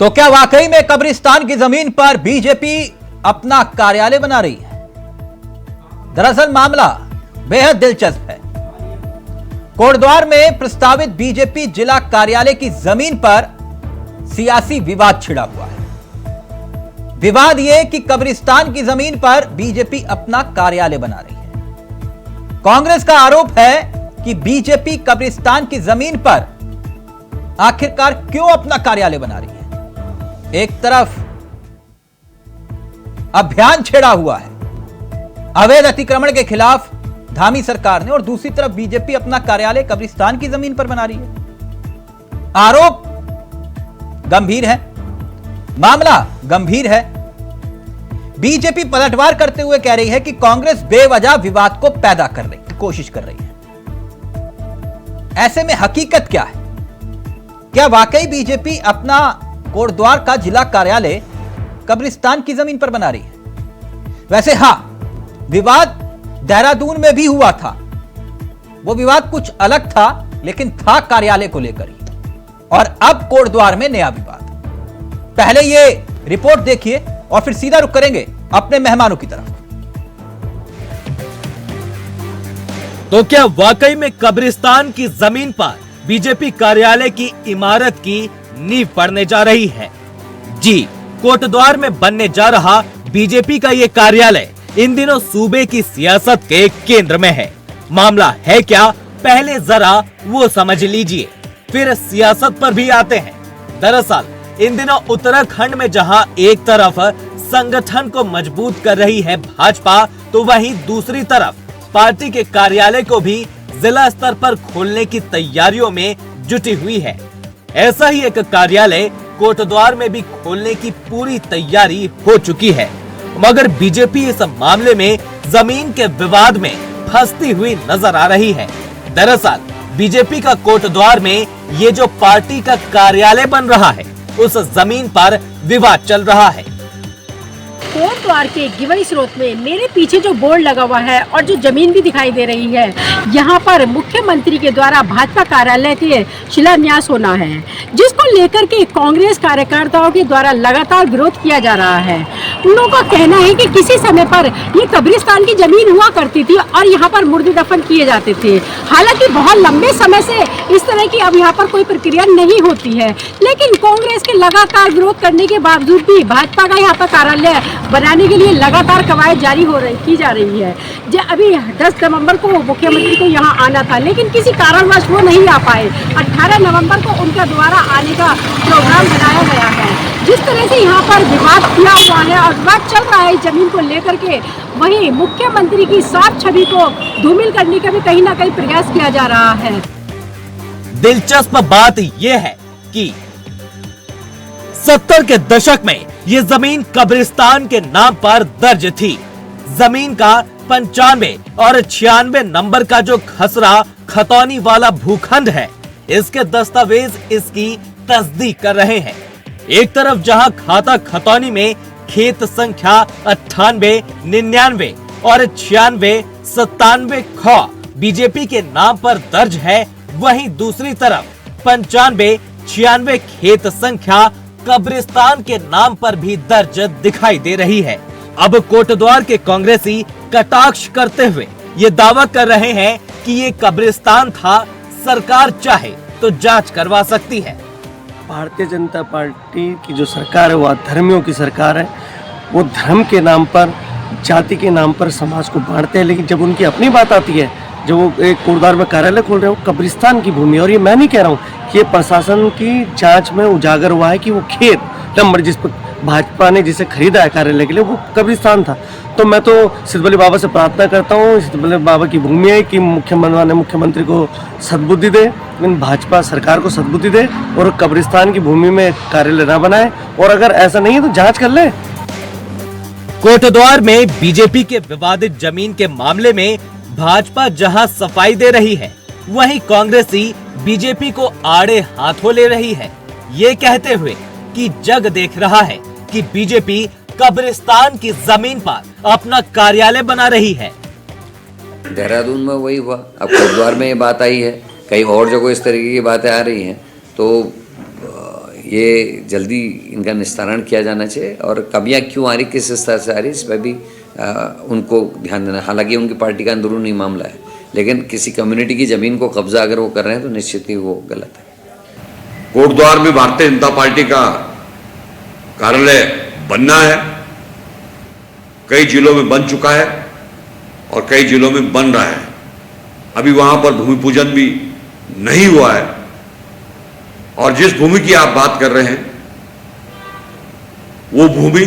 तो क्या वाकई में कब्रिस्तान की जमीन पर बीजेपी अपना कार्यालय बना रही है? दरअसल मामला बेहद दिलचस्प है। कोटद्वार में प्रस्तावित बीजेपी जिला कार्यालय की जमीन पर सियासी विवाद छिड़ा हुआ है। विवाद यह कि कब्रिस्तान की जमीन पर बीजेपी अपना कार्यालय बना रही है। कांग्रेस का आरोप है कि बीजेपी कब्रिस्तान की जमीन पर आखिरकार क्यों अपना कार्यालय बना रही है। एक तरफ अभियान छेड़ा हुआ है अवैध अतिक्रमण के खिलाफ धामी सरकार ने, और दूसरी तरफ बीजेपी अपना कार्यालय कब्रिस्तान की जमीन पर बना रही है। आरोप गंभीर है, मामला गंभीर है। बीजेपी पलटवार करते हुए कह रही है कि कांग्रेस बेवजह विवाद को पैदा करने की कोशिश कर रही है। ऐसे में हकीकत क्या है? क्या वाकई बीजेपी अपना कोटद्वार का जिला कार्यालय कब्रिस्तान की जमीन पर बना रही है? वैसे हां, विवाद देहरादून में भी हुआ था। वो विवाद कुछ अलग था, लेकिन था कार्यालय को लेकर ही। और अब कोटद्वार में नया विवाद। पहले ये रिपोर्ट देखिए और फिर सीधा रुख करेंगे अपने मेहमानों की तरफ। तो क्या वाकई में कब्रिस्तान की जमीन पर बीजेपी कार्यालय की इमारत की नींव पड़ने जा रही है? जी, कोटद्वार में बनने जा रहा बीजेपी का ये कार्यालय इन दिनों सूबे की सियासत के केंद्र में है। मामला है क्या, पहले जरा वो समझ लीजिए, फिर सियासत पर भी आते हैं। दरअसल इन दिनों उत्तराखंड में जहां एक तरफ संगठन को मजबूत कर रही है भाजपा, तो वहीं दूसरी तरफ पार्टी के कार्यालय को भी जिला स्तर पर खोलने की तैयारियों में जुटी हुई है। ऐसा ही एक कार्यालय कोटद्वार में भी खोलने की पूरी तैयारी हो चुकी है, मगर बीजेपी इस मामले में जमीन के विवाद में फंसती हुई नजर आ रही है। दरअसल बीजेपी का कोटद्वार में ये जो पार्टी का कार्यालय बन रहा है, उस जमीन पर विवाद चल रहा है। कोटद्वार के गिवई स्रोत में मेरे पीछे जो बोर्ड लगा हुआ है और जो जमीन भी दिखाई दे रही है, यहाँ पर मुख्यमंत्री के द्वारा भाजपा कार्यालय के शिलान्यास होना है, जिसको लेकर के कांग्रेस कार्यकर्ताओं के द्वारा लगातार विरोध किया जा रहा है। उन लोगों का कहना है कि किसी समय पर ये कब्रिस्तान की जमीन हुआ करती थी और यहाँ पर मुर्दे दफन किए जाते थे। हालांकि बहुत लंबे समय से इस तरह की अब यहाँ पर कोई प्रक्रिया नहीं होती है, लेकिन कांग्रेस के लगातार विरोध करने के बावजूद भी भाजपा का यहाँ पर कार्यालय बनाने के लिए लगातार कवायद जारी की जा रही है। जो अभी 10 नवंबर को मुख्यमंत्री को यहाँ आना था, लेकिन किसी कारणवश वो नहीं आ पाए। 18 नवंबर को उनके द्वारा आने का प्रोग्राम बनाया गया है। जिस तरह से यहाँ पर विवाद किया हुआ है और विवाद चल रहा है इस जमीन को लेकर के, वहीं मुख्यमंत्री की साफ छवि को धूमिल करने का भी कहीं ना कहीं प्रयास किया जा रहा है। दिलचस्प बात यह है कि 70 के दशक में ये जमीन कब्रिस्तान के नाम पर दर्ज थी। जमीन का 95 और 96 नंबर का जो खसरा खतौनी वाला भूखंड है, इसके दस्तावेज इसकी तस्दीक कर रहे हैं। एक तरफ जहां खाता खतौनी में खेत संख्या 98, 99 और 96, 97 ख बीजेपी के नाम पर दर्ज है, वहीं दूसरी तरफ 95, 96 खेत संख्या कब्रिस्तान के नाम पर भी दर्ज दिखाई दे रही है। अब कोटद्वार के कांग्रेसी कटाक्ष करते हुए ये दावा कर रहे हैं कि ये कब्रिस्तान था, सरकार चाहे तो जांच करवा सकती है। भारतीय जनता पार्टी की जो सरकार है वो अधर्मियों की सरकार है। वो धर्म के नाम पर, जाति के नाम पर समाज को बांटते हैं, लेकिन जब उनकी अपनी बात आती है, जब वो एक कोटद्वार में कार्यालय खोल रहे हो, कब्रिस्तान की भूमि, और ये मैं नहीं कह रहा हूँ, ये प्रशासन की जांच में उजागर हुआ है कि वो खेत नंबर जिस पर भाजपा ने जिसे खरीदा है कार्यालय के लिए, वो कब्रिस्तान था। तो मैं तो सिद्धबली बाबा से प्रार्थना करता हूँ, सिद्धबली बाबा की भूमि है, कि मुख्यमंत्री को सद्बुद्धि दे, लेकिन भाजपा सरकार को सद्बुद्धि दे और कब्रिस्तान की भूमि में कार्यालय न बनाए, और अगर ऐसा नहीं है तो जांच कर ले। कोटद्वार में बीजेपी के विवादित जमीन के मामले में भाजपा जहां सफाई दे रही है, वहीं कांग्रेसी बीजेपी को आड़े हाथों ले रही है, ये कहते हुए कि जग देख रहा है कि बीजेपी कब्रिस्तान की जमीन पर अपना कार्यालय बना रही है। देहरादून में वही हुआ, अब कोटद्वार में ये बात आई है, कई और जगह इस तरीके की बातें आ रही हैं, तो ये जल्दी इनका निस्तारण किया जाना चाहिए। और कमियाँ क्यों आ रही, किस स्तर से आ रही, इस पर भी उनको ध्यान देना। हालांकि उनकी पार्टी का अंदरूनी मामला है, लेकिन किसी कम्युनिटी की ज़मीन को कब्जा अगर वो कर रहे हैं तो निश्चित ही वो गलत है। कोटद्वार में भारतीय जनता पार्टी का कार्यालय बनना है, कई जिलों में बन चुका है और कई जिलों में बन रहा है। अभी वहां पर भूमि पूजन भी नहीं हुआ है। और जिस भूमि की आप बात कर रहे हैं वो भूमि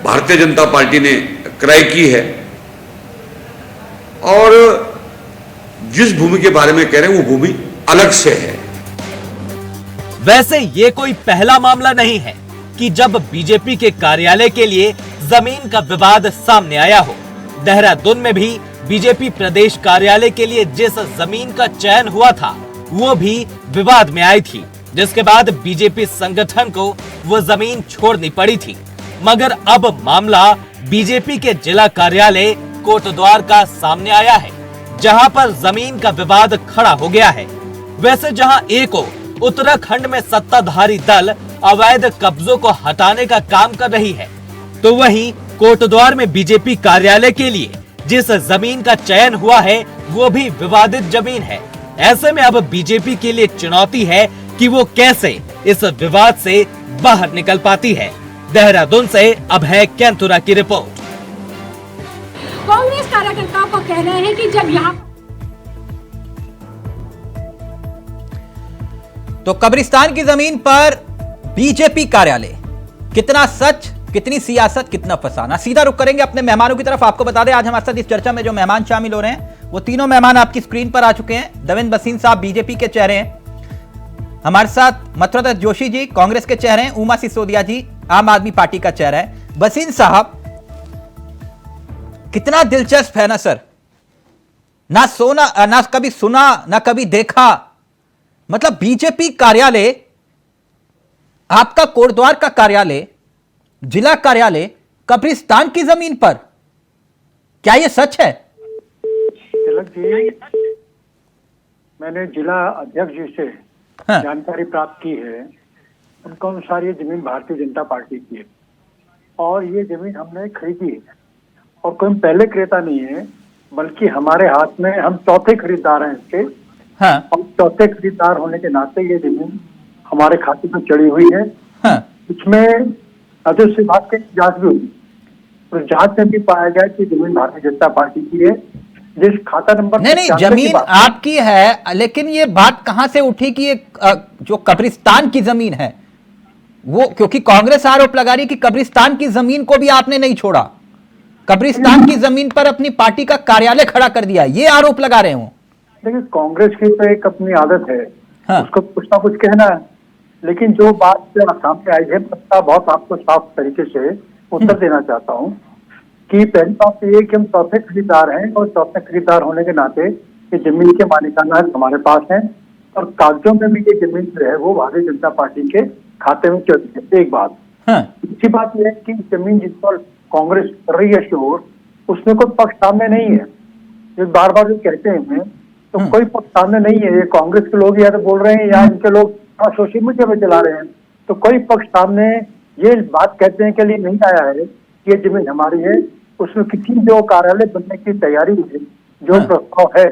भारतीय जनता पार्टी ने क्रय की है, और जिस भूमि के बारे में कह रहे हैं वो भूमि अलग से है। वैसे ये कोई पहला मामला नहीं है कि जब बीजेपी के कार्यालय के लिए जमीन का विवाद सामने आया हो। देहरादून में भी बीजेपी प्रदेश कार्यालय के लिए जिस जमीन का चयन हुआ था वो भी विवाद में आई थी, जिसके बाद बीजेपी संगठन को वो जमीन छोड़नी पड़ी थी। मगर अब मामला बीजेपी के जिला कार्यालय कोटद्वार का सामने आया है, जहां पर जमीन का विवाद खड़ा हो गया है। वैसे जहां एक ओर उत्तराखंड में सत्ताधारी दल अवैध कब्जों को हटाने का काम कर रही है, तो वहीं कोटद्वार में बीजेपी कार्यालय के लिए जिस जमीन का चयन हुआ है वो भी विवादित जमीन है। ऐसे में अब बीजेपी के लिए चुनौती है कि वो कैसे इस विवाद से बाहर निकल पाती है। देहरादून से अभय कैंथुरा की रिपोर्ट। कांग्रेस कार्यकर्ताओं का कहना है कि जब यहाँ तो कब्रिस्तान की जमीन पर बीजेपी कार्यालय, कितना सच, कितनी सियासत, कितना फसाना। सीधा रुख करेंगे अपने मेहमानों की तरफ। आपको बता दें आज हमारे साथ इस चर्चा में जो मेहमान शामिल हो रहे हैं वो तीनों मेहमान आपकी स्क्रीन पर आ चुके हैं। देवेंद्र भसीन साहब बीजेपी के चेहरे हैं, हमारे साथ मथुरा जोशी जी कांग्रेस के चेहरे हैं, उमा सिसोदिया जी आम आदमी पार्टी का चेहरा है। भसीन साहब, कितना दिलचस्प है ना सर, ना सोना ना कभी सुना ना कभी देखा। मतलब बीजेपी कार्यालय, आपका कोटद्वार का कार्यालय, जिला कार्यालय कब्रिस्तान की जमीन पर, क्या यह सच है? तिलक जी, मैंने जिला अध्यक्ष जी से हाँ। जानकारी प्राप्त की है। उनके अनुसार ये जमीन भारतीय जनता पार्टी की है और ये जमीन हमने खरीदी है और कोई पहले क्रेता नहीं है, बल्कि हमारे हाथ में, हम चौथे खरीदार हैं इसके। हाँ। और चौथे खरीदार होने के नाते ये जमीन हमारे खाते में चढ़ी हुई है। हाँ। इसमें राजस्व विभाग की जांच भी हुई और जांच में भी पाया गया कि जमीन भारतीय जनता पार्टी की है। जिस खाता नंबर नहीं, जमीन आपकी है, लेकिन ये बात कहां से उठी कि ये जो कब्रिस्तान की जमीन है वो, क्योंकि कांग्रेस आरोप लगा रही है कि कब्रिस्तान की जमीन को भी आपने नहीं छोड़ा, कब्रिस्तान की जमीन पर अपनी पार्टी का कार्यालय खड़ा कर दिया, ये आरोप लगा रहे हो। देखिए, कांग्रेस की तो एक अपनी आदत है। हाँ। उसको कुछ ना कुछ कहना है, लेकिन जो बात सामने आई है मैं बहुत आपको साफ तरीके से उत्तर देना चाहता हूँ कि पहली बात ये कि हम चौथे खरीदार हैं और चौथे खरीदार होने के नाते ये जमीन के मालिकाना हक हमारे पास है और कागजों में भी ये जमीन जो है वो भारतीय जनता पार्टी के खाते में चल रही है। एक बात। हाँ। दूसरी बात यह है कि जमीन जिस पर कांग्रेस कर रही है शोर, उसमें कोई पक्ष सामने नहीं है। जो बार बार जो कहते हैं तो कोई पक्ष सामने नहीं है। ये कांग्रेस के लोग या तो बोल रहे हैं या इनके लोग सोशल मीडिया पे चला रहे हैं, तो कोई पक्ष सामने ये बात कहते हैं के लिए नहीं आया है कि ये जमीन हमारी है। उसमें किसी जो कार्यालय बनने की तैयारी है, जो प्रस्ताव है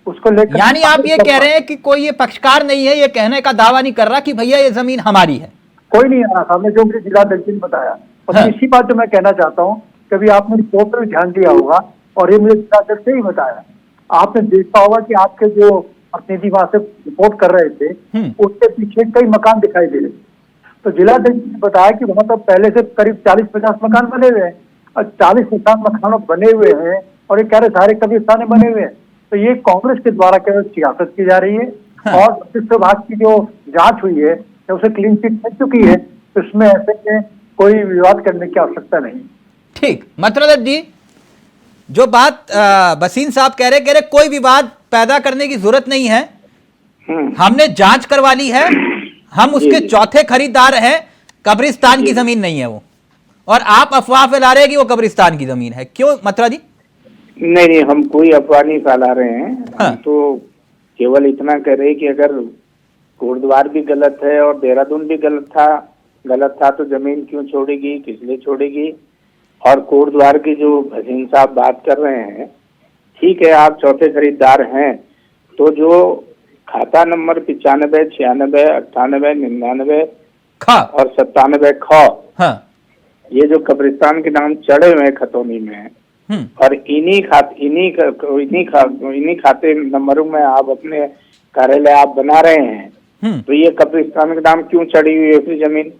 उसको लेकर, यानी आप ये कह रहे हैं कि कोई ये पक्षकार नहीं है, ये कहने का दावा नहीं कर रहा कि भैया ये जमीन हमारी है। कोई नहीं आ रहा सामने, जो मुझे जिला अध्यक्ष ने बताया। और हाँ। तीसरी बात जो मैं कहना चाहता हूँ, कभी आपने रिपोर्ट पर ध्यान दिया होगा और ये मुझे जिला अध्यक्ष से ही बताया। आपने देखा होगा कि आपके जो प्रतिनिधि वहां से रिपोर्ट कर रहे थे उसके पीछे कई मकान दिखाई दे रहे। तो जिला अध्यक्ष ने बताया कि वहां तो पहले से करीब 40-50 मकान बने हुए हैं और 40-50 मकानों बने हुए हैं और ये कह रहे सारे कब्रिस्तान बने हुए हैं। तो ये कांग्रेस के द्वारा केवल सियासत की जा रही है। और राजस्व विभाग की जो जांच हुई है उसे क्लीन चिट मिल चुकी है, तो इसमें ऐसे में कोई विवाद करने की आवश्यकता नहीं। ठीक, मथुरा जी, जो बात भसीन साहब कह रहे कोई विवाद पैदा करने की जरूरत नहीं है, हमने जांच करवा ली है, हम उसके चौथे खरीदार हैं, कब्रिस्तान की जमीन नहीं है वो, और आप अफवाह फैला रहे हैं कि वो कब्रिस्तान की जमीन है। क्यों मथुरा जी? नहीं, हम कोई अफवाह नहीं फैला रहे हैं। हाँ। हम तो केवल इतना कह रहे हैं कि अगर कोटद्वार भी गलत है और देहरादून भी गलत था तो जमीन क्यों छोड़ेगी, किस लिए छोड़ेगी। और कोटद्वार की जो भसीन साहब बात कर रहे हैं, ठीक है आप चौथे खरीदार हैं, तो जो खाता नंबर 95, 96, 98, 99 और 97 हाँ। ये जो कब्रिस्तान के नाम चढ़े हुए हैं खतौनी में, और इन्हीं खाते नंबरों में आप अपने कार्यालय आप बना रहे हैं, तो ये कब्रिस्तान के नाम क्यों चढ़ी हुई है फिर जमीन?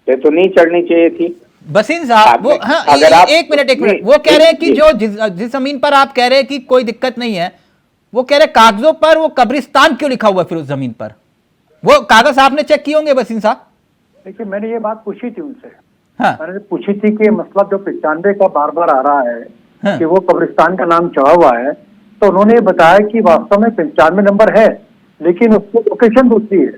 ये तो नहीं चढ़नी चाहिए थी। बसीन साहब वो हाँ, अगर आप एक मिनट वो कह रहे हैं कि जो जिस जमीन पर आप कह रहे हैं कि कोई दिक्कत नहीं है, वो कह रहे कागजों पर वो कब्रिस्तान क्यों लिखा हुआ है फिर उस जमीन पर? वो कागज आपने चेक किए होंगे बसीन साहब? देखिए मैंने ये बात पूछी थी उनसे। हाँ। मैंने पूछी थी कि मसला जो 95 का बार बार आ रहा है, हाँ। कि वो कब्रिस्तान का नाम चढ़ा हुआ है, तो उन्होंने ये बताया कि वास्तव में 95 नंबर है, लेकिन उसकी लोकेशन दूसरी है।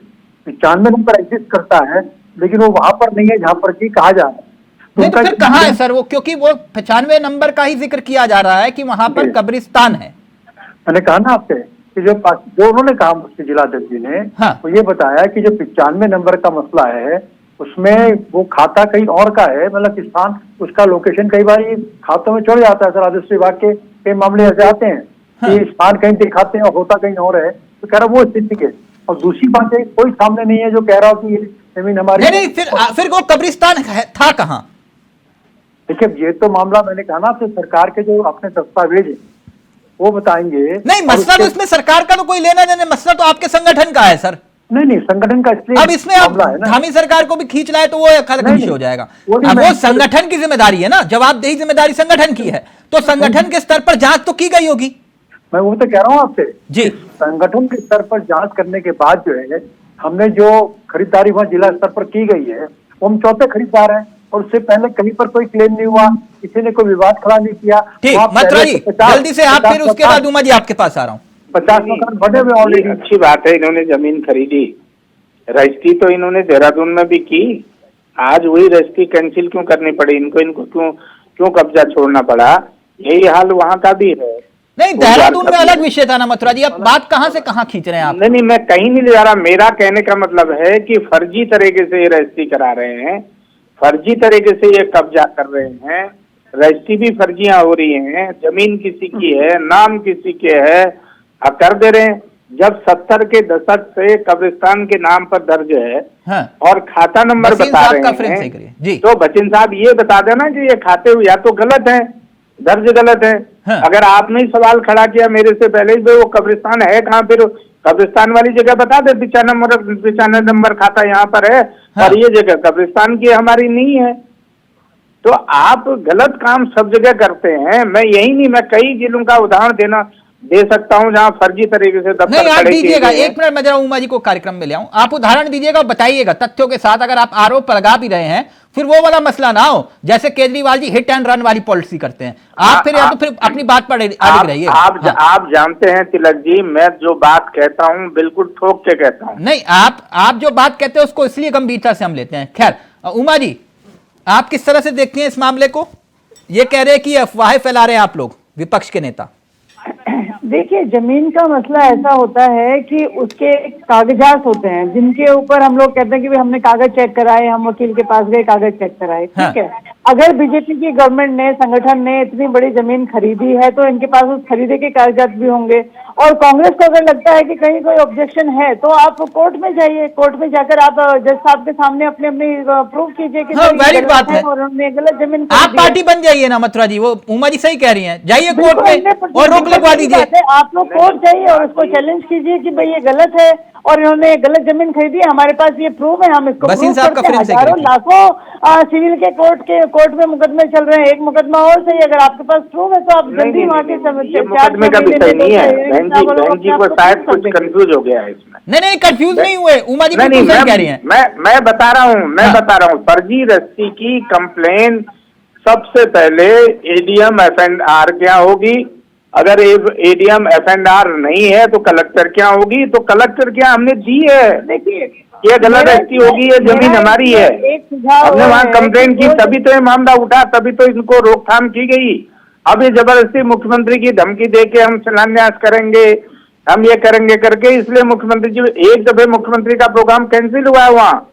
95 नंबर एग्जिस्ट करता है, लेकिन वो वहां पर नहीं है जहां पर की कहा जा रहा है। नहीं तो फिर कहाँ है सर वो? क्योंकि वो 95 नंबर का ही जिक्र किया जा रहा है कि वहां पर कब्रिस्तान है। मैंने कहा ना आपसे कि जो उन्होंने कहा मुझसे जिलाध्यक्ष जी ने, हाँ। वो ये बताया कि जो 95 नंबर का मसला है उसमें वो खाता कहीं और का है, मतलब स्थान उसका लोकेशन कई बार ये खातों में चढ़ जाता है। सर राजस्व विभाग के कई मामले ऐसे आते हैं कि स्थान कहीं दिखाते हैं और होता कहीं और है, तो कह रहा वो स्थिति के। और दूसरी बात है कोई सामने नहीं है जो कह रहा हो कि ये जमीन हमारी नहीं फिर वो कब्रिस्तान था कहाँ? देखिए ये तो मामला मैंने कहा ना आपसे, सरकार के जो अपने दस्तावेज है वो बताएंगे। नहीं मसला तो इसमें सरकार का तो कोई लेना देना, मसला तो आपके संगठन का है सर। नहीं संगठन का इसलिए अब इसमें आप धामी सरकार को भी खींच लाए तो वो एक अलग विषय हो जाएगा। अब वो संगठन की जिम्मेदारी है ना, जवाबदेही जिम्मेदारी संगठन की है, तो संगठन के स्तर पर जांच तो की गई होगी। मैं वो तो कह रहा हूँ आपसे जी, संगठन के स्तर पर जांच करने के बाद जो है हमने जो खरीदारी वहाँ जिला स्तर पर की गई है वो हम चौथे खरीदार हैं, और उससे पहले कहीं पर कोई क्लेम नहीं हुआ, किसी ने कोई विवाद खड़ा नहीं किया। ठीक मथुरा जी जल्दी से आप, फिर उसके बाद उमा जी आपके पास आ रहा हूँ। 50 मकान बने हुए ऑलरेडी। अच्छी बात है, इन्होंने जमीन खरीदी, रजिस्ट्री तो इन्होंने देहरादून में भी की, आज वही रजिस्ट्री कैंसिल क्यों करनी पड़ी इनको क्यों कब्जा छोड़ना पड़ा? यही हाल वहाँ का भी है। नहीं देहरादून में अलग विषय था ना मथुरा जी, अब बात कहाँ से कहाँ खींच रहे हैं आप? नहीं मैं कहीं नहीं ले जा रहा। मेरा कहने का मतलब है कि फर्जी तरीके से ये रजिस्ट्री करा रहे हैं, फर्जी तरीके से ये कब्जा कर रहे हैं, रजिस्ट्री भी फर्जियां हो रही हैं, जमीन किसी की है, नाम किसी के है, कर दे रहे हैं। जब 70 के दशक से कब्रिस्तान के नाम पर दर्ज है, हाँ। और खाता नंबर बता रहे हैं, तो बचिन साहब ये बता देना कि ये खाते या तो गलत है, दर्ज गलत है। हाँ। अगर आपने ही सवाल खड़ा किया मेरे से पहले ही, वो कब्रिस्तान है कहाँ, फिर कब्रिस्तान वाली जगह बता दे 95 नंबर खाता यहाँ पर है। हाँ। और ये जगह कब्रिस्तान की हमारी नहीं है। तो आप गलत काम सब जगह करते हैं। मैं यही नहीं, मैं कई जिलों का उदाहरण दे सकता हूं जहां फर्जी तरीके से दफ्तर नहीं आप दीजिएगा, एक मिनट में जरा उमा जी को कार्यक्रम में ले आऊं, आप उदाहरण दीजिएगा और बताइएगा तथ्यों के साथ। अगर आप आरोप लगा भी रहे हैं फिर वो वाला मसला ना हो जैसे Kejriwal ji hit and run वाली पॉलिसी करते हैं आप, फिर या तो फिर अपनी बात पर अड़िग रहिए। आप जानते हैं तिलक जी, मैं जो बात कहता हूं बिल्कुल ठोक के कहता हूं। नहीं आप जो बात कहते हैं उसको इसलिए गंभीरता से हम लेते हैं। खैर उमा जी आप किस तरह से देखती हैं इस मामले को? ये कह रहे हैं कि अफवाहें फैला रहे हैं आप लोग, विपक्ष के नेता। देखिए जमीन का मसला ऐसा होता है कि उसके कागजात होते हैं जिनके ऊपर हम लोग कहते हैं कि भाई हमने कागज चेक कराए, हम वकील के पास गए कागज चेक कराए, ठीक है। अगर बीजेपी की गवर्नमेंट ने, संगठन ने इतनी बड़ी जमीन खरीदी है तो इनके पास उस खरीदे के कागजात भी होंगे। और कांग्रेस को अगर लगता है कि कहीं कोई ऑब्जेक्शन है तो आप कोर्ट में जाइए, कोर्ट में जाकर आप जज साहब के सामने अपने प्रूव कीजिए कि वैलिड बात है और उन्होंने गलत जमीन आप पार्टी बन जाइए ना मथुरा जी, वो उमा जी सही कह रही हैं, जाइए कोर्ट में और रोक लगवा दीजिए। आप लोग कोर्ट जाइए और उसको चैलेंज कीजिए कि भाई ये गलत है और इन्होंने गलत जमीन खरीदी है, हमारे पास ये प्रूफ है, हम इसको प्रूव करते हैं। हजारों लाखों सिविल के कोर्ट में मुकदमे चल रहे हैं, एक मुकदमा और सही, अगर आपके पास प्रूफ है तो आप जल्दी वहाँ के मुकदमे का विषय नहीं है। बहन जी को शायद कुछ कंफ्यूज हो गया है इसमें। नहीं कंफ्यूज नहीं हुए, उमा जी बिल्कुल सही कह रही हैं। मैं बता रहा हूँ फर्जी रस्सी की कंप्लेन सबसे पहले एडीएम एफएनआर क्या होगी, अगर एडीएम एफएनआर नहीं है तो कलेक्टर क्या होगी, तो कलेक्टर क्या हमने दी है। देखिए ये गलत रस्सी होगी, ये जमीन हमारी है, हमने वहाँ कंप्लेन की तभी तो ये मामला उठा, तभी तो इनको रोकथाम की गई। अब ये जबरदस्ती मुख्यमंत्री की धमकी दे के हम शिलान्यास करेंगे, हम ये करेंगे करके, इसलिए मुख्यमंत्री जी एक दफे मुख्यमंत्री का प्रोग्राम कैंसिल हुआ है वहाँ।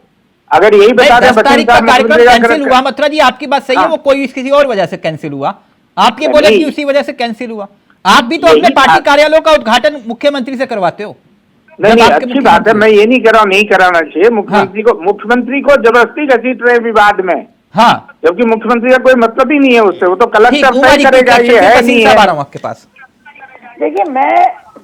अगर यही बता दें 10 तारीख का कार्यक्रम कैंसिल हुआ, मथुरा जी आपकी बात सही है, वो कोई किसी और वजह से कैंसिल हुआ, आप ये बोले कि उसी वजह से कैंसिल हुआ। आप भी तो अपने पार्टी कार्यालयों का उद्घाटन मुख्यमंत्री से करवाते हो। नहीं, अच्छी बात है, मैं ये नहीं कह रहा हूँ नहीं कराना चाहिए मुख्यमंत्री को जबरदस्ती घसीट रहे विवाद में। हाँ, जबकि मुख्यमंत्री का कोई मतलब ही नहीं है उससे, वो तो कलेक्टर तय करेगा, ये है नहीं है। आपके पास देखिए, मैं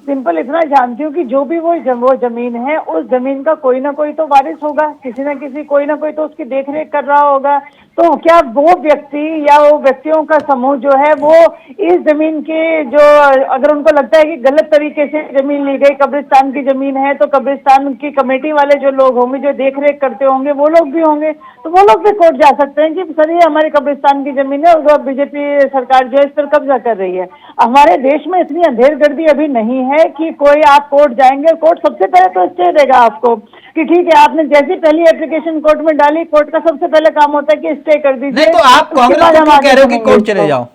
सिंपल इतना जानती हूँ कि जो भी वो जमीन है, उस जमीन का कोई ना कोई तो वारिस होगा, किसी ना किसी कोई ना कोई तो उसकी देखरेख कर रहा होगा। तो क्या वो व्यक्ति या वो व्यक्तियों का समूह जो है वो इस जमीन के जो, अगर उनको लगता है कि गलत तरीके से जमीन ली गई, कब्रिस्तान की जमीन है, तो कब्रिस्तान की कमेटी वाले जो लोग होंगे, जो देखरेख करते होंगे, वो लोग भी होंगे, तो वो लोग भी कोर्ट जा सकते हैं कि सर ये हमारी कब्रिस्तान की जमीन है और बीजेपी सरकार जो है इस पर कब्जा कर रही है। हमारे देश में इतनी अंधेरगर्दी अभी नहीं है कि कोई आप कोर्ट जाएंगे, कोर्ट सबसे पहले तो स्टे देगा आपको कि ठीक है, आपने जैसी पहली एप्लीकेशन कोर्ट में डाली, कोर्ट का सबसे पहले काम होता है कि स्टे कर दीजिए। नहीं तो आप कांग्रेस को क्यों कह रहे हो कि कोर्ट चले जाओ?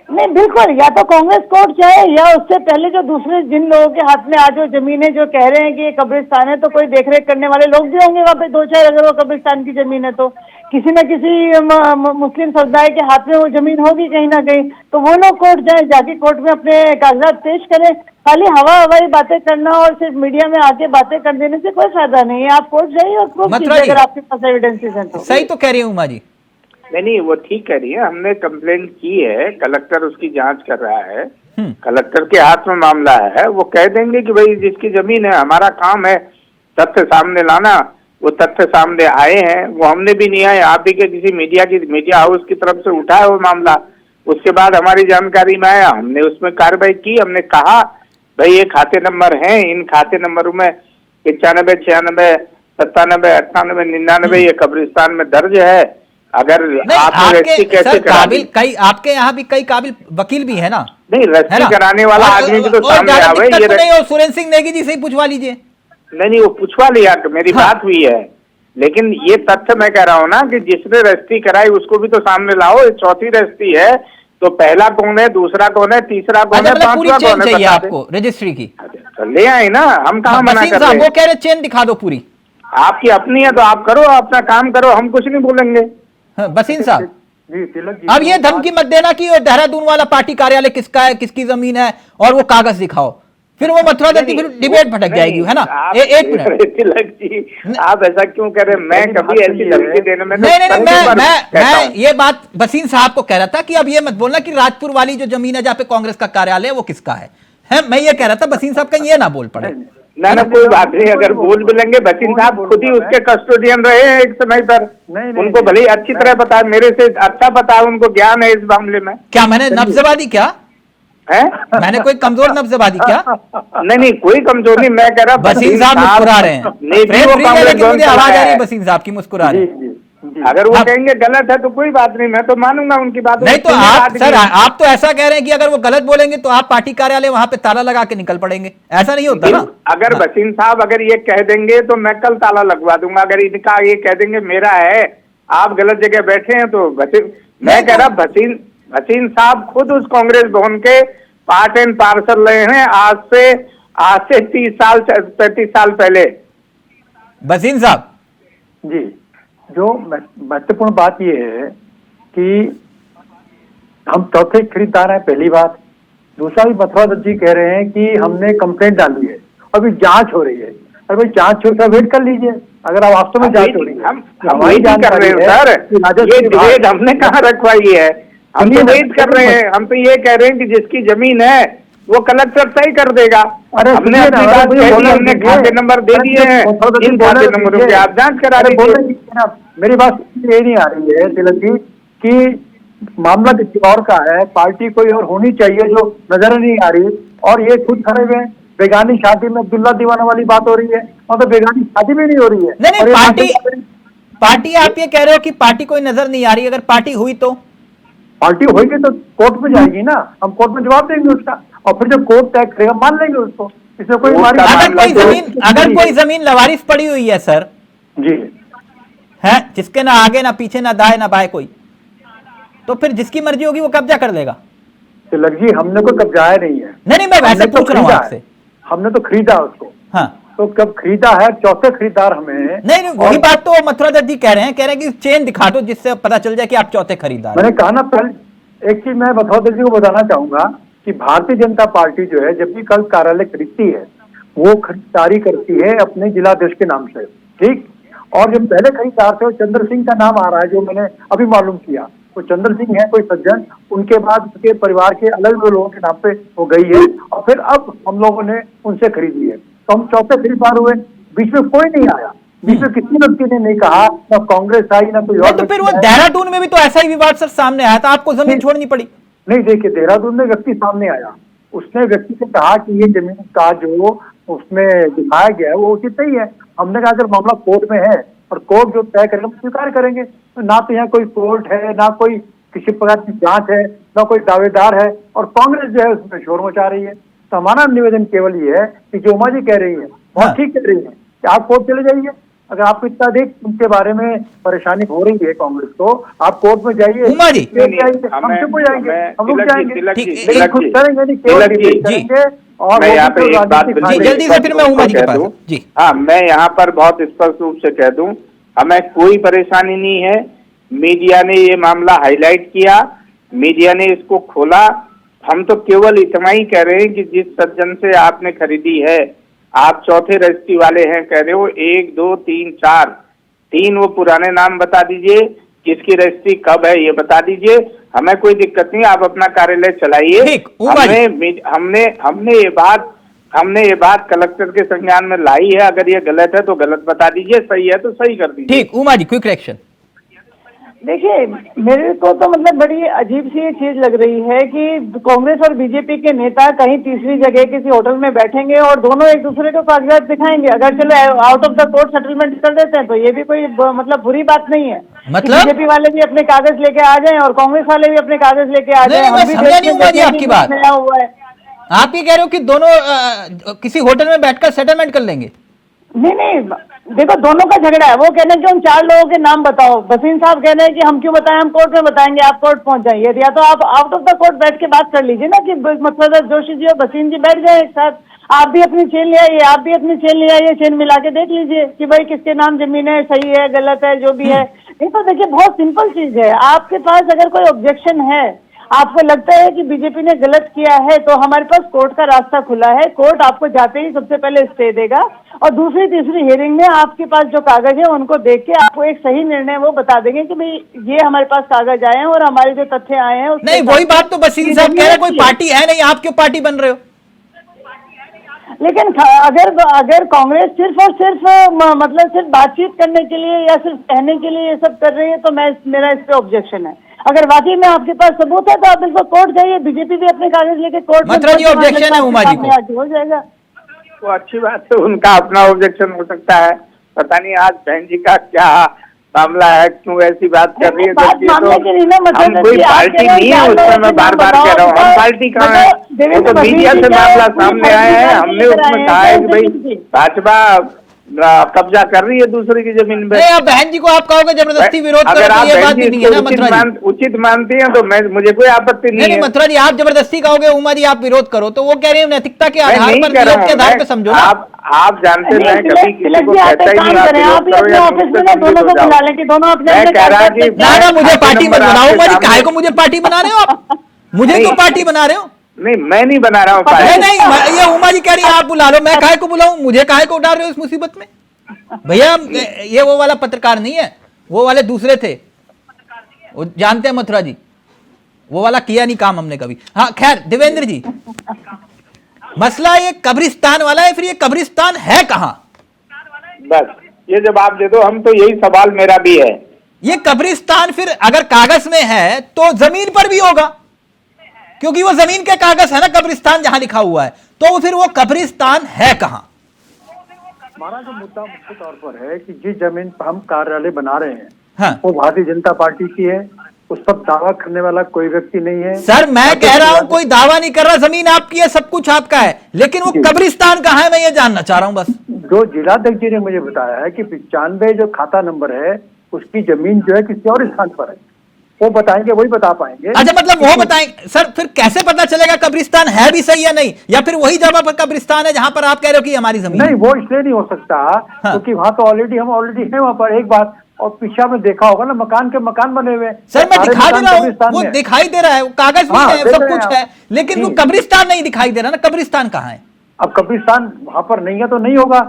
नहीं, बिल्कुल, या तो कांग्रेस कोर्ट जाए या उससे पहले जो दूसरे जिन लोगों के हाथ में आज जो जमीनें जो कह रहे हैं कि ये कब्रिस्तान है, तो कोई देखरेख करने वाले लोग भी होंगे वहाँ पे, दो चार, अगर वो कब्रिस्तान की जमीन है तो किसी न किसी मुस्लिम समुदाय के हाथ में वो जमीन होगी कहीं ना कहीं, तो वो लोग कोर्ट जाए, जाके कोर्ट में अपने कागजात पेश करें। खाली हवाई बातें करना और सिर्फ मीडिया में आके बातें कर देने से कोई फायदा नहीं है। आप कोर्ट जाइए और प्रूफ कीजिए अगर आपके पास एविडेंसेस हैं तो। सही तो कह रही हूँ उमा जी। नहीं, वो ठीक कह रही है, हमने कंप्लेंट की है, कलेक्टर उसकी जांच कर रहा है, कलेक्टर के हाथ में मामला है, वो कह देंगे कि भाई जिसकी जमीन है, हमारा काम है तथ्य सामने लाना, वो तथ्य सामने आए हैं, वो हमने भी नहीं आए, आप भी के किसी मीडिया हाउस की तरफ से उठाया वो मामला, उसके बाद हमारी जानकारी में आया, हमने उसमें कार्रवाई की, हमने कहा भाई ये खाते नंबर हैं, इन खाते नंबरों में 95, 96, 97, 98, 99 ये कब्रिस्तान में दर्ज है। अगर आपने रजिस्ट्री कैसे करा दी? कई आपके यहाँ भी कई काबिल वकील भी है ना? नहीं, रजिस्ट्री कराने वाला आदमी भी तो सामने आवे। ये सुरेंद्र सिंह नेगी जी से ही पूछवा लीजिए। नहीं, वो पूछवा लिया, मेरी बात हुई है, लेकिन ये तथ्य मैं कह रहा हूँ ना कि जिसने रजिस्ट्री कराई उसको भी तो सामने लाओ। चौथी रजिस्ट्री है तो पहला कौन है, दूसरा कौन है, तीसरा कौन है, पांचवा कौन है, चाहिए आपको रजिस्ट्री की? तो ले आए ना, हम कहाँ मना कर रहे हैं। वो कह रहे चेन दिखा दो पूरी, आपकी अपनी है तो आप करो, अपना काम करो, हम कुछ नहीं बोलेंगे। बसीन साहब, अब ये धमकी मत देना कि देहरादून वाला पार्टी कार्यालय किसका है, किसकी जमीन है, और वो कागज दिखाओ, फिर वो मथुरा दत्ती फिर डिबेट भटक जाएगी, है ना? एक मिनट, तिलक जी, आप ऐसा क्यों कह रहे हैं? मैं कभी ऐसी धमकी देने में मैं ये बात बसीन साहब को कह रहा था कि अब ये मत बोलना कि राजपुर वाली जो जमीन है जहाँ पे कांग्रेस का कार्यालय है वो किसका है। मैं ये कह रहा था बसीन साहब कहीं ये ना बोल पड़े। ना कोई बात नहीं, अगर बोल भी लेंगे, बसीन साहब खुद ही उसके कस्टोडियन रहे हैं एक समय पर, उनको भले ही अच्छी तरह पता है, मेरे से अच्छा पता है, उनको ज्ञान है इस मामले में। क्या मैंने नब्जबादी क्या है? मैंने कोई कमजोर नब्जबादी क्या? नहीं, कोई कमजोर नहीं, मैं कह रहा बसीन साहब मुस्कुरा रहे हैं, मुझे आवाज आ रही है बसीन साहब की, मुस्कुरा रहे हैं। अगर वो कहेंगे गलत है तो कोई बात नहीं, मैं तो मानूंगा उनकी बात। नहीं तो आप सर, आप तो ऐसा कह रहे हैं कि अगर वो गलत बोलेंगे तो आप पार्टी कार्यालय वहां पे ताला लगा के निकल पड़ेंगे, ऐसा नहीं होता ना? अगर बसीन साहब अगर ये कह देंगे तो मैं कल ताला लगवा दूंगा। अगर इनका ये कह देंगे मेरा है, आप गलत जगह बैठे हैं, तो मैं कह रहा बसीन साहब खुद उस कांग्रेस भवन के पार्ट एंड पार्सल रहे हैं आज से 30 साल 35 साल पहले। बसीन साहब जी, जो महत्वपूर्ण बात यह है कि हम चौथे खरीदार हैं, पहली बात। दूसरा भी मथुरा दत्त जी कह रहे हैं कि हमने कंप्लेंट डाली है, अभी जांच हो रही है। अरे भाई जांच का वेट कर लीजिए, अगर आप वास्तव में जांच हो रही है। हम वही कर रहे हैं सर, ये डिबेट हमने कहाँ रखवाई है, हम तो वेट कर रहे हैं। हम तो ये कह रहे हैं कि जिसकी जमीन है वो कलेक्टर तय कर देगा। हमने अपनी बात कह दी, हमने खाते नंबर दे दिए हैं, इन खाते नंबरों की आप जांच करा दीजिए। मेरी बात ये नहीं आ रही है तिलक जी कि मामला किसी और का है, पार्टी कोई और होनी चाहिए जो नजर नहीं आ रही, और ये खुद खड़े हुए बेगानी शादी में अब्दुल्ला दीवाना वाली बात हो रही है, मतलब बेगानी शादी भी नहीं हो रही है। नहीं, पार्टी आप ये कह रहे हो कि पार्टी कोई नजर नहीं आ रही, अगर पार्टी हुई तो पार्टी होगी तो कोर्ट में जाएगी ना, हम कोर्ट में जवाब देंगे उसका, और फिर जब कोर्ट तय करेगा मान लेंगे उसको। इसमें कोई अगर कोई जमीन लवारिस पड़ी हुई है सर जी है, जिसके ना आगे ना पीछे ना दाएं ना बाएं कोई, तो फिर जिसकी मर्जी होगी वो कब्जा कर लेगा। तिलक जी, हमने कोई कब्जाया नहीं है। नहीं, मैं वैसे पूछ रहा हूँ आपसे। हमने तो खरीदा उसको। हाँ, तो कब खरीदा है, चौथे खरीदार हमें। नहीं वही बात तो मथुरा दत्त जी कह रहे हैं कि चेन दिखा दो जिससे पता चल जाए कि आप चौथे खरीदार। मैंने कहा ना, पहले एक चीज मैं मथुरा दत्त जी को बताना चाहूंगा कि भारतीय जनता पार्टी जो है जब भी कल कार्यालय खरीदती है वो खरीदारी करती है अपने जिलाध्यक्ष के नाम से, ठीक। और जो पहले खरीदार थे वो चंद्र सिंह का नाम आ रहा है, जो मैंने अभी मालूम किया। तो चंद्र सिंह है कोई सज्जन, उनके बाद उसके परिवार के अलग अलग लोगों के नाम पे वो गई है और फिर अब हम लोगों ने उनसे खरीदी है। तो हम चौथे खरीदार हुए, बीच में कोई नहीं आया, बीच में किसी व्यक्ति ने नहीं कहा, ना कांग्रेस आई ना कोई और। तो फिर वो देहरादून में भी तो ऐसा ही विवाद सर सामने आया था, आपको जमीन छोड़नी पड़ी। नहीं, देखिए देहरादून में व्यक्ति सामने आया, उसने व्यक्ति से कहा कि ये जमीन का जो उसमें दिखाया गया है वो उचित नहीं है। हमने कहा अगर मामला कोर्ट में है और कोर्ट जो तय करेगा हम स्वीकार करेंगे। तो ना तो यहाँ कोई कोर्ट है, ना कोई किसी प्रकार की जांच है, ना कोई दावेदार है, और कांग्रेस जो है उसमें शोर मचा रही है। तो हमारा निवेदन केवल ये है कि जो उमा जी कह रही है बहुत ठीक कह रही है कि आप कोर्ट चले जाइए। अगर आपको इतना अधिक उनके बारे में परेशानी हो रही है कांग्रेस को, आप कोर्ट में जाइए, उमा जी हम चुप हो जाएंगे, हम लोग जाएंगे, ठीक, खुद करेंगे नहीं केवल करेंगे। और मैं यहाँ पे एक बात जल्दी से फिर मैं उमा जी के पास जी। हाँ, मैं यहाँ पर बहुत स्पष्ट रूप से कह दूं, हमें कोई परेशानी नहीं है। मीडिया ने ये मामला हाईलाइट किया, मीडिया ने इसको खोला, हम तो केवल इतना ही कह रहे हैं कि जिस सज्जन से आपने खरीदी है, आप चौथे रजिस्ट्री वाले हैं कह रहे हो, 1 2 3 4 3 वो पुराने नाम बता दीजिए, किसकी रजिस्ट्री कब है ये बता दीजिए, हमें कोई दिक्कत नहीं, आप अपना कार्यालय चलाइए। हमने ये बात कलेक्टर के संज्ञान में लाई है, अगर ये गलत है तो गलत बता दीजिए, सही है तो सही कर दीजिए। ठीक, उमा जी क्विक रिएक्शन। देखिए, मेरे को तो मतलब बड़ी अजीब सी ये चीज लग रही है कि कांग्रेस और बीजेपी के नेता कहीं तीसरी जगह किसी होटल में बैठेंगे और दोनों एक दूसरे को कागजात दिखाएंगे। अगर चलो out of the court settlement कर देते हैं तो ये भी कोई मतलब बुरी बात नहीं है। मतलब बीजेपी वाले भी अपने कागज लेके आ जाएं और कांग्रेस वाले भी अपने कागज लेके आ जाएं। आपकी बात नया हुआ है, आप ये कह रहे हो कि दोनों किसी होटल में बैठकर सेटलमेंट कर लेंगे? नहीं, देखो दोनों का झगड़ा है। वो कहने कि हम 4 लोगों के नाम बताओ, बसीन साहब कहने हैं कि हम क्यों बताएं, हम कोर्ट में बताएंगे, आप कोर्ट पहुंच जाइए। या तो आप आउट ऑफ द कोर्ट बैठ के बात कर लीजिए ना कि मतलब जोशी जी और बसीन जी बैठ जाए एक साथ, आप भी अपनी चेन ले आइए, आप भी अपनी चेन ले आइए, चेन मिला के देख लीजिए कि भाई किसके नाम जमीन है, सही है गलत है जो भी है। नहीं तो देखिए बहुत सिंपल चीज है, आपके पास अगर कोई ऑब्जेक्शन है, आपको लगता है कि बीजेपी ने गलत किया है, तो हमारे पास कोर्ट का रास्ता खुला है। कोर्ट आपको जाते ही सबसे पहले स्टे देगा और दूसरी तीसरी हियरिंग में आपके पास जो कागज है उनको देख के आपको एक सही निर्णय वो बता देंगे कि भाई ये हमारे पास कागज आए हैं और हमारे जो तथ्य आए हैं। नहीं, वही बात तो बसीर साहब कह रहे हैं, कोई पार्टी है नहीं, आप क्यों पार्टी बन रहे हो? लेकिन अगर कांग्रेस सिर्फ और सिर्फ मतलब सिर्फ बातचीत करने के लिए या सिर्फ कहने के लिए ये सब कर रही है तो मेरा इस पे ऑब्जेक्शन है। अगर वाकई में आपके पास सबूत है तो आप बिल्कुल कोर्ट जाइए, बीजेपी भी अपने कागज लेके कोर्ट में ऑब्जेक्शन है उमा जी को, हो जाएगा। तो अच्छी बात है, उनका अपना ऑब्जेक्शन हो सकता है। पता नहीं आज बहन जी का क्या मामला है, क्यों ऐसी बात कर रही है। तो हम कोई पार्टी नहीं है, उसमें मैं बार बार कह रहा हूँ, हम पार्टी कहाँ है? वो तो मीडिया से मामला सामने आया है, हमने उसमें कहा है कि भाई भाजपा कब्जा कर रही है दूसरे की जमीन पे। नहीं, बहन जी को आप कहोगे जबरदस्ती विरोध करो, अगर आप ये बात बहन जी नहीं है ना मथुरा जी? उचित मानती हैं तो मुझे कोई आपत्ति नहीं है। मथुरा जी, आप जबरदस्ती कहोगे उमा जी आप विरोध करो, तो वो कह रहे हैं नैतिकता के आधार पर, नियत के आधार पर समझो ना। आप जानते हैं कभी किसी को कहता ही नहीं आप विरोध करो या दोनों को बुला लें कि दोनों अपने कह रहा कि ना मुझे पार्टी मत बनाओ उमा जी, काहे को मुझे पार्टी बना रहे हो आप? मुझे क्यों पार्टी बना रहे हो? नहीं, मैं नहीं बना रहा हूँ। नहीं, ये उमा जी कह रही है आप बुला लो, मैं काहे को बुलाऊं? मुझे काहे को डाल रहे हो इस मुसीबत में? भैया ये वो वाला पत्रकार नहीं है, वो वाले दूसरे थे, वो जानते हैं मथुरा जी, वो वाला किया नहीं काम हमने कभी। हाँ खैर देवेंद्र जी, मसला ये कब्रिस्तान वाला है, फिर ये कब्रिस्तान है कहाँ? बस ये जवाब दे दो, हम तो यही सवाल मेरा भी है। ये कब्रिस्तान फिर अगर कागज में है तो जमीन पर भी होगा, क्योंकि वो जमीन के कागज है ना, कब्रिस्तान जहां लिखा हुआ है, तो फिर वो कब्रिस्तान है कहां? हमारा जो मुद्दा मुख्य तौर पर है कि जिस जमीन पर हम कार्यालय बना रहे हैं, हाँ, वो भारतीय जनता पार्टी की है, उस पर दावा करने वाला कोई व्यक्ति नहीं है। सर मैं कह रहा हूं कोई दावा नहीं कर रहा, जमीन आपकी है, सब कुछ आपका है, लेकिन वो कब्रिस्तान कहां है मैं ये जानना चाह रहा हूं बस। जो जिलाध्यक्ष जी ने मुझे बताया है कि 95 जो खाता नंबर है उसकी जमीन जो है किसी और स्थान पर है। वो बताएंगे, वही बता पाएंगे। अच्छा, मतलब वो बताएंगे सर, फिर कैसे पता चलेगा कब्रिस्तान है भी सही या नहीं, या फिर वही जगह पर कब्रिस्तान है जहां पर आप कह रहे हो कि हमारी जमीन नहीं, वो इसलिए नहीं हो सकता क्योंकि वहां तो हम ऑलरेडी है वहां पर। एक बात और पीछे में देखा होगा ना, मकान के मकान बने हुए हैं सर, मैं दिखा दे रहा हूँ, कब्रिस्तान वो में। दिखाई दे रहा है, वो कागज भी है, सब कुछ है, लेकिन वो जी। कब्रिस्तान नहीं दिखाई दे रहा ना। कब्रिस्तान कहाँ है? अब कब्रिस्तान वहां पर नहीं है तो नहीं होगा।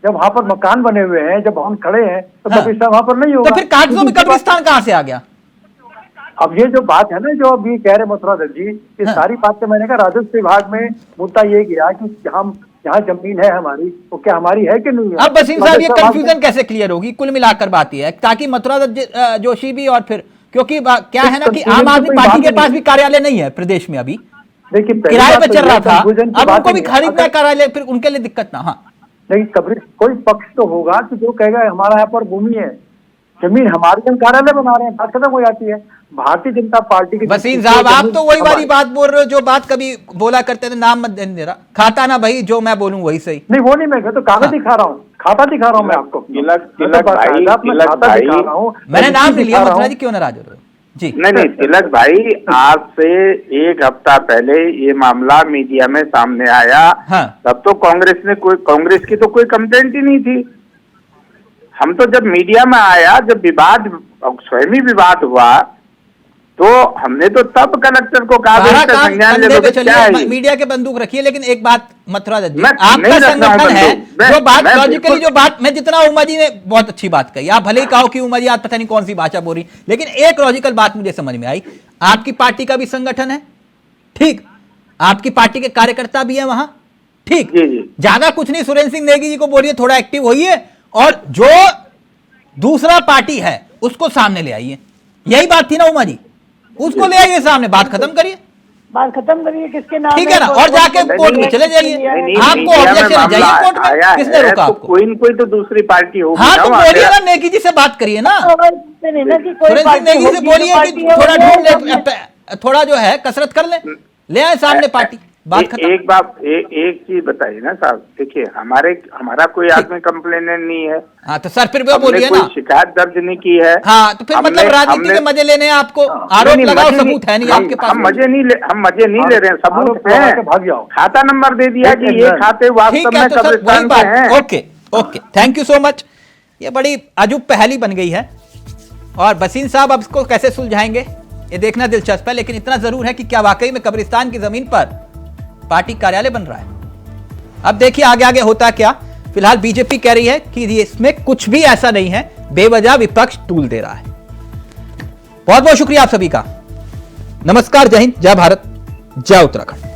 जब वहां पर मकान बने हुए हैं, जब भवन खड़े हैं, तो हाँ। कब्रिस्तान वहां पर नहीं होगा। तो फिर कागजों में कब्रिस्तान कहाँ से आ गया? अब ये जो बात है ना, जो अभी कह रहे मथुरा दत्त जी, ये हाँ। सारी बातें मैंने कहा राजस्व विभाग में मुद्दा ये गया कि हम जहाँ जमीन है हमारी, तो क्या हमारी है कि नहीं है। अब वसीम साहब, ये राजस्व विभाग कंफ्यूजन कैसे क्लियर होगी? कुल मिलाकर बात यह है ताकि मथुरा दत्त जोशी भी, और फिर क्योंकि क्या है ना कि आम आदमी पार्टी के पास भी कार्यालय नहीं है प्रदेश में, अभी देखिए किराए पे चल रहा था, अब उनको भी खरीदना खरीदना कार्यालय, फिर उनके लिए दिक्कत ना। हाँ, नहीं, कब्र कोई पक्ष तो होगा कि जो कहेगा हमारा यहाँ पर भूमि है, जमीन हमारी, हम कार्यालय बना रहे हैं, बात खत्म हो जाती है। भारतीय जनता पार्टी की वसीम साहब, आप तो वही वाली बात बोल रहे हो जो बात कभी बोला करते थे, नाम मत देने दे रहा, खाता ना भाई, जो मैं बोलूं वही सही। नहीं, वो नहीं, मैं तो कागज दिखा रहा हूँ, खाता दिखा रहा हूँ मैं आपको। तिलक भाई, खाता दिखा रहा हूँ, मैंने नाम नहीं लिया, मथुरा जी क्यों नाराज हो रहे हो जी? नहीं तिलक भाई, आज से 1 हफ्ता पहले ये मामला मीडिया में सामने आया। हाँ। तब तो कांग्रेस की तो कोई कंप्लेंट ही नहीं थी। हम तो जब मीडिया में आया, जब विवाद, स्वयं ही विवाद हुआ, तो हमने तो तब कलेक्टर को कहा संज्ञान ले लो, क्या है मीडिया के बंदूक रखिए। लेकिन एक बात मथुरा दत्त जी, मैं आपका नहीं रख रहा हूं संगठन है, बंदूक। जो बात मैं लॉजिकली, बिल्कुल- जो बात मैं जितना उमा जी ने बहुत अच्छी बात कही, आप भले ही कहो कि उमा जी आप पता नहीं कौन सी भाषा बोल रही, लेकिन एक लॉजिकल बात मुझे समझ में आई। आपकी पार्टी का भी संगठन है, ठीक, आपकी पार्टी के कार्यकर्ता भी है वहां, ठीक, जी जी। ज्यादा कुछ नहीं, सुरेंद्र सिंह नेगी जी को बोलिए थोड़ा एक्टिव होइए, और जो दूसरा पार्टी है उसको सामने ले आइए। यही बात थी ना उमा जी, उसको ले आइए सामने, बात खत्म करिए, बात खत्म करिए, किसके नाम ठीक है ना, और जाके कोर्ट में चले जाइए। आपको ऑब्जेक्शन जाइए कोर्ट में, किसने रोका आपको? कोई न कोई तो दूसरी पार्टी होगी। हाँ, तो ना वहाँ बोलिए पे। ना, नेकी जी से बात करिए ना, सुरेंद्र सुरेंद्र सिंह नेगी से बोलिए कि थोड़ा ढूंढ ले, थोड़ा जो है कसरत कर ले आए सामने पार्टी, बात खत्म। एक चीज बताइए ना साहब, देखिए हमारा कोई आदमी कंप्लेनेंट नहीं है। हाँ, तो सर फिर वो हमने बोलिए कोई ना। शिकायत दर्ज नहीं की है। हाँ, तो फिर मतलब राजनीति के मजे लेने हैं आपको, आरोप नहीं, लगाओ, मजे सबूत है नहीं आपके पास। हम मजे नहीं ले रहे हैं, सबूत लगा है। के भाग जाओ। खाता नंबर दे दिया कि ये खाते ठीक वास्तव है, में तो सर वही कब्रिस्तान के बात, हैं। Okay okay, thank you so much. ये बड़ी अजूब पहेली बन गई है, और वसीम साहब अब इसको कैसे सुलझाएंगे ये देखना दिलचस्प है। लेकिन इतना जरूर है कि क्या वाकई में कब्रिस्तान की जमीन पर पार्टी कार्यालय बन रहा है? अब देखिए आगे आगे होता क्या। फिलहाल बीजेपी कह रही है कि इसमें कुछ भी ऐसा नहीं है, बेवजह विपक्ष टूल दे रहा है। बहुत बहुत शुक्रिया आप सभी का। नमस्कार, जय हिंद, जय भारत, जय उत्तराखंड।